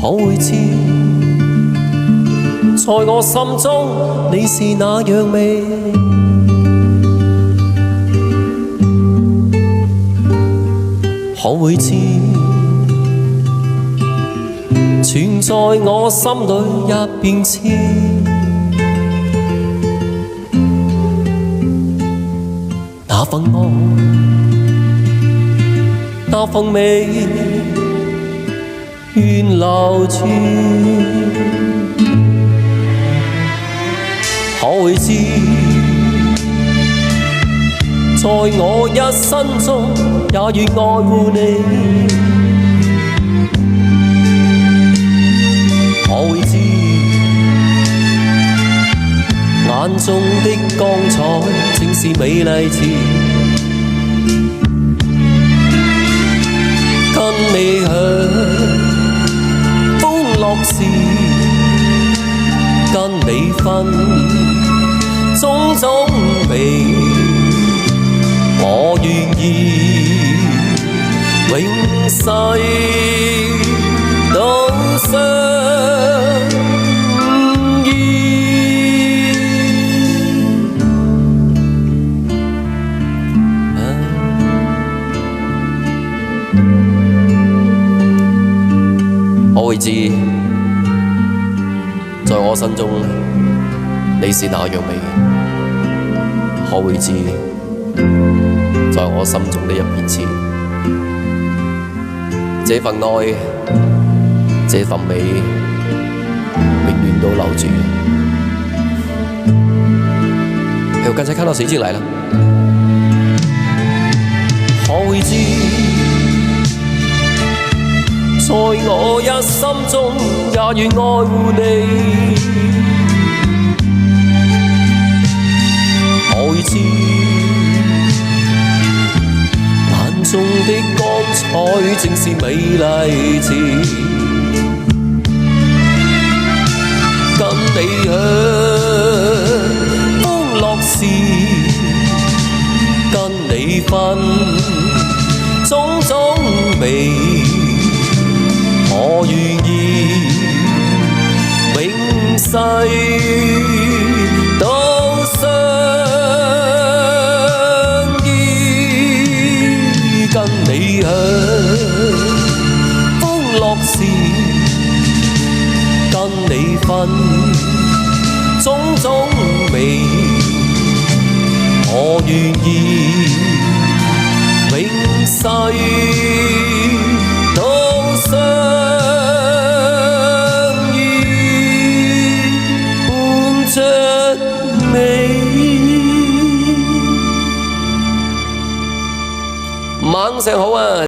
可會知，在我心中你是那樣美。可會知，存在我心裏一片痴。那份愛，那份美，願留住。可會知，在我一生中也願愛護你。可會知，眼中的光彩正是美麗詞。跟你享歡樂時，跟你分種種美，我願意永世都相依。可會知，在我心中你是那樣美。可會知，在我心中的一片痴。這份愛，這份美，永遠都留住。我剛才看到誰進來了？可會知，在我一心中也願愛護你。可會知，眼中的光彩正是美麗詞。跟你享歡樂時，跟你分種種美，我願意永世都相依。跟你享歡樂時，跟你分種種美，我願意永世都相依，伴着你。晚上好啊！